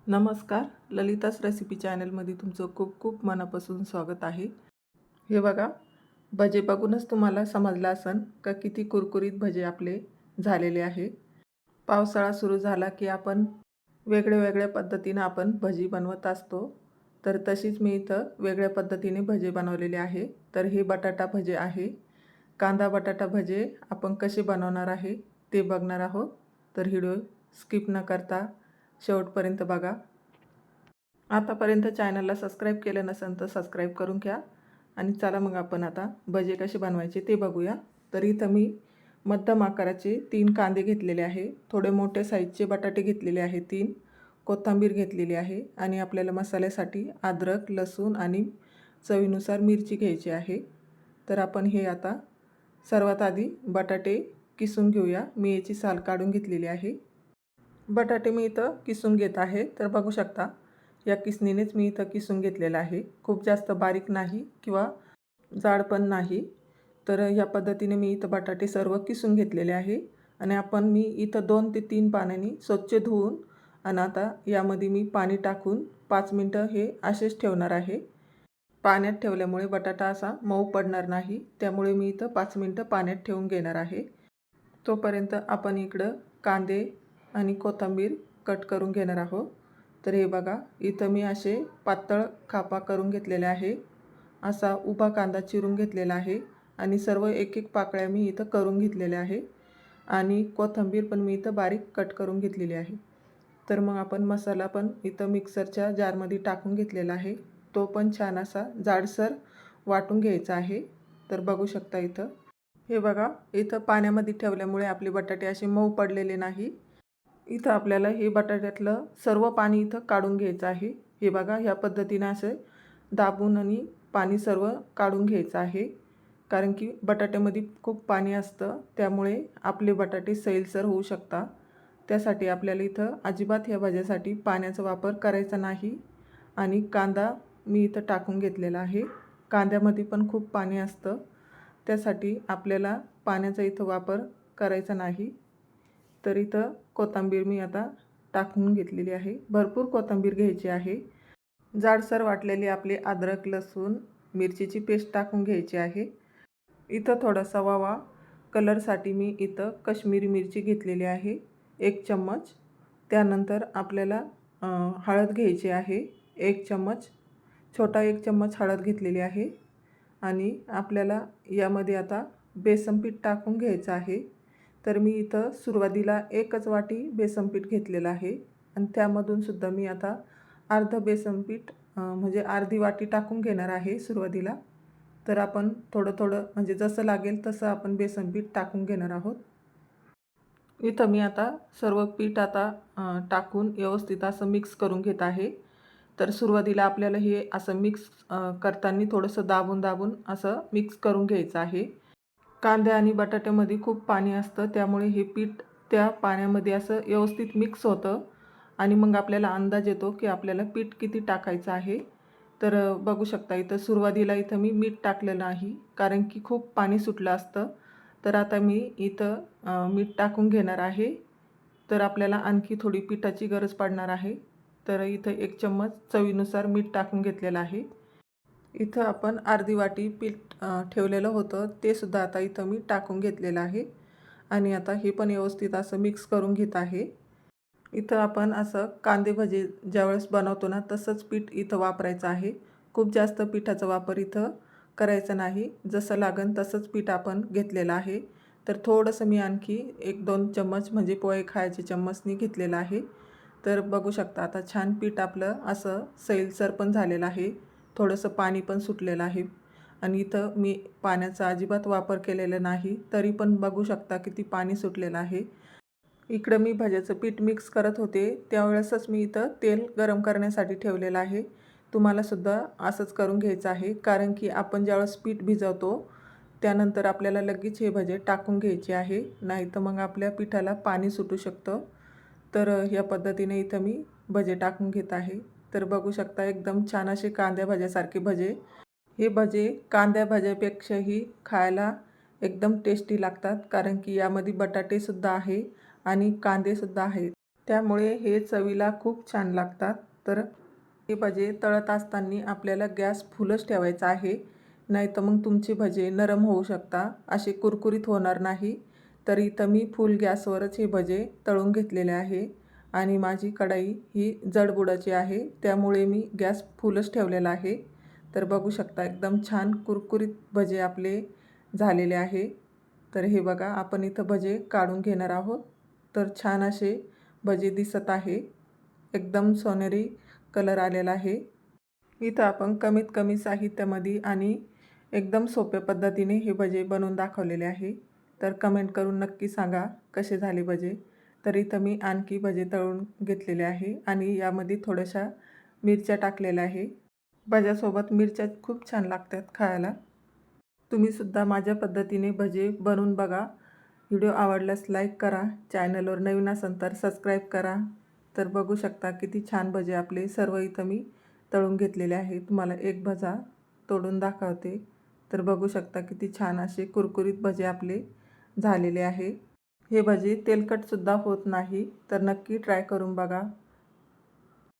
नमस्कार, ललितास रेसिपी चॅनलमध्ये तुमचं खूप खूप मनापासून स्वागत आहे. हे बघा, भजे बघूनच तुम्हाला समजलं असेल का किती कुरकुरीत भजे आपले झालेले आहे. पावसाळा सुरू झाला की आपण वेगळ्या पद्धतीनं आपण भजी बनवत असतो. तर तशीच मी इथं वेगळ्या पद्धतीने भजे बनवलेले आहे. तर हे बटाटा भजे आहे. कांदा बटाटा भजे आपण कसे बनवणार आहे ते बघणार आहोत. तर व्हिडिओ स्किप न करता शेवटपर्यंत बघा. आतापर्यंत चॅनलला सबस्क्राईब केलं नसेल तर सबस्क्राईब करून घ्या. आणि चला मग आपण आता भजे कसे बनवायचे ते बघूया. तर इथं मी मध्यम आकाराचे 3 कांदे घेतलेले आहे. थोडे मोठे साईजचे बटाटे घेतलेले आहे 3. कोथिंबीर घेतलेली आहे आणि आपल्याला मसाल्यासाठी अद्रक, लसूण आणि चवीनुसार मिरची घ्यायची आहे. तर आपण हे आता सर्वात आधी बटाटे किसून घेऊया. मी याची साल काढून घेतलेली आहे. बटाटे मी इथं किसून घेत आहे. तर बघू शकता या किसणीनेच मी इथं किसून घेतलेलं आहे. खूप जास्त बारीक नाही किंवा जाड पण नाही. तर ह्या पद्धतीने मी इथं बटाटे सर्व किसून घेतलेले आहे. आणि मी इथं 2 ते 3 पाण्याने स्वच्छ धुवून आणि आता यामध्ये मी पाणी टाकून 5 मिनटं हे असेच ठेवणार आहे. पाण्यात ठेवल्यामुळे बटाटा असा मऊ पडणार नाही, त्यामुळे मी इथं 5 मिनटं पाण्यात ठेवून घेणार आहे. तोपर्यंत आपण इकडं कांदे आणि कोथिंबीर कट करून घेणार आहोत. तर हे बघा, इथं मी असे पातळ कापा करून घेतलेले आहे. असा उभा कांदा चिरून घेतलेला आहे आणि सर्व एक एक पाकळ्या मी इथं करून घेतलेल्या आहे. आणि कोथिंबीर पण मी इथं बारीक कट करून घेतलेली आहे. तर मग आपण मसाला पण इथं मिक्सरच्या जारमध्ये टाकून घेतलेला आहे. तो पण छान असा जाडसर वाटून घ्यायचा आहे. तर बघू शकता इथं. हे बघा, इथं पाण्यामध्ये ठेवल्यामुळे आपले बटाटे असे मऊ पडलेले नाही. इथं आपल्याला हे बटाट्यातलं सर्व पाणी इथं काढून घ्यायचं आहे. हे बघा, ह्या पद्धतीने असं दाबून आणि पाणी सर्व काढून घ्यायचं आहे. कारण की बटाट्यामध्ये खूप पाणी असतं, त्यामुळे आपले बटाटे सैलसर होऊ शकतात. त्यासाठी आपल्याला इथं अजिबात ह्या भाज्यासाठी पाण्याचा वापर करायचा नाही. आणि कांदा मी इथं टाकून घेतलेला आहे. कांद्यामध्ये पण खूप पाणी असतं, त्यासाठी आपल्याला पाण्याचा इथं वापर करायचा नाही. तर इथं कोथिंबीर मी आता टाकून घेतलेली आहे. भरपूर कोथिंबीर घ्यायची आहे. जाडसर वाटलेली आपली अद्रक, लसूण, मिरचीची पेस्ट टाकून घ्यायची आहे. इथं थोडासा ओवा कलरसाठी मी इथं काश्मीरी मिरची घेतलेली आहे 1 चम्मच. त्यानंतर आपल्याला हळद घ्यायची आहे 1 चम्मच. छोटा 1 चम्मच हळद घेतलेली आहे. आणि आपल्याला यामध्ये आता बेसन पीठ टाकून घ्यायचं आहे. तर मी इथं सुरुवातीला 1च वाटी बेसन पीठ घेतलेलं आहे आणि त्यामधून सुद्धा मी आता अर्धं बेसन पीठ म्हणजे अर्धी वाटी टाकून घेणार आहे सुरुवातीला. तर आपण थोडं म्हणजे जसं लागेल तसं आपण बेसन पीठ टाकून घेणार आहोत. इथं मी आता सर्व पीठ आता टाकून व्यवस्थित असं मिक्स करून घेत आहे. तर सुरुवातीला आपल्याला हे असं मिक्स करताना थोडंसं दाबून असं मिक्स करून घ्यायचं आहे. कांद्या आणि बटाट्यामध्ये खूप पाणी असतं, त्यामुळे हे पीठ त्या पाण्यामध्ये असं व्यवस्थित मिक्स होतं आणि मग आपल्याला अंदाज येतो की आपल्याला पीठ किती टाकायचं आहे. तर बघू शकता इथं सुरुवातीला इथं मी मीठ टाकलेलं नाही, कारण की खूप पाणी सुटलं असतं. तर आता मी इथं मीठ टाकून घेणार आहे. तर आपल्याला आणखी थोडी पिठाची गरज पडणार आहे. तर इथं 1 चम्मच चवीनुसार मीठ टाकून घेतलेलं आहे. इथं आपण अर्धी वाटी पीठ ठेवलेलं होतं, ते सुद्धा आता इथं मी टाकून घेतलेलं आहे. आणि आता हे पण व्यवस्थित असं मिक्स करून घेत आहे. इथं आपण असं कांदे भजे ज्यावेळेस बनवतो ना, तसंच पीठ इथं वापरायचं आहे. खूप जास्त पिठाचा वापर इथं करायचा नाही. जसं लागेल तसंच पीठ आपण घेतलेलं आहे. तर थोडंसं मी आणखी 1-2 चम्मच म्हणजे पोहे खायचे चम्मचनी घेतलेलं आहे. तर बघू शकता आता छान पीठ आपलं असं सैलसर पण झालेलं आहे. थोडंसं पाणी पण सुटलेलं आहे. आणि इथं मी पाण्याचा अजिबात वापर केलेला नाही, तरी पण बघू शकता किती पाणी सुटलेलं आहे. इकडं मी भज्याचं पीठ मिक्स करत होते, त्यावेळेसच मी इथं तेल गरम करण्यासाठी ठेवलेलं आहे. तुम्हालासुद्धा असंच करून घ्यायचं आहे, कारण की आपण ज्यावेळेस पीठ भिजवतो त्यानंतर आपल्याला लगेच हे भजे टाकून घ्यायचे आहे, नाहीतर मग आपल्या पिठाला पाणी सुटू शकतं. तर ह्या पद्धतीने इथं मी भजे टाकून घेत आहे. तर बघू शकता एकदम छान असे कांद्या भज्यासारखे भजे. हे भजे कांद्या भज्यापेक्षाही खायला एकदम टेस्टी लागतात, कारण की यामध्ये बटाटेसुद्धा आहे आणि कांदेसुद्धा आहेत. त्यामुळे हे चवीला खूप छान लागतात. तर हे भजे तळत असताना आपल्याला गॅस फुलच ठेवायचा आहे, नाही तर मग तुमचे भजे नरम होऊ शकता, असे कुरकुरीत होणार नाही. तर इथं मी फुल गॅसवरच हे भजे तळून घेतलेले आहे आणि माझी कढई ही जडबुडाची आहे, त्यामुळे मी गॅस फुलच ठेवलेला आहे. तर बघू शकता एकदम छान कुरकुरीत भजे आपले झालेले आहे. तर हे बघा आपण इथं भजे काढून घेणार आहोत. तर छान असे भजे दिसत आहे, एकदम सोनेरी कलर आलेला आहे. इथं आपण कमीत कमी साहित्यामध्ये आणि एकदम सोप्या पद्धतीने हे भजे बनवून दाखवलेले आहे. तर कमेंट करून नक्की सांगा कसे झाले भजे. तर इथं मी आणखी भजे तळून घेतलेले आहे आणि यामध्ये थोड्याशा मिरच्या टाकलेल्या आहे. भज्यासोबत मिरच्या खूप छान लागतात खायला. तुम्हीसुद्धा माझ्या पद्धतीने भजे बनवून बघा. व्हिडिओ आवडल्यास लाईक करा, चॅनलवर नवीन असाल तर सबस्क्राईब करा. तर बघू शकता किती छान भजे आपले सर्व इथं मी तळून घेतलेले आहे. तुम्हाला एक भजा तोडून दाखवते. तर बघू शकता किती छान असे कुरकुरीत भजे आपले झालेले आहे. हे भजे तेलकटसुद्धा होत नाही, तर नक्की ट्राय करून बघा.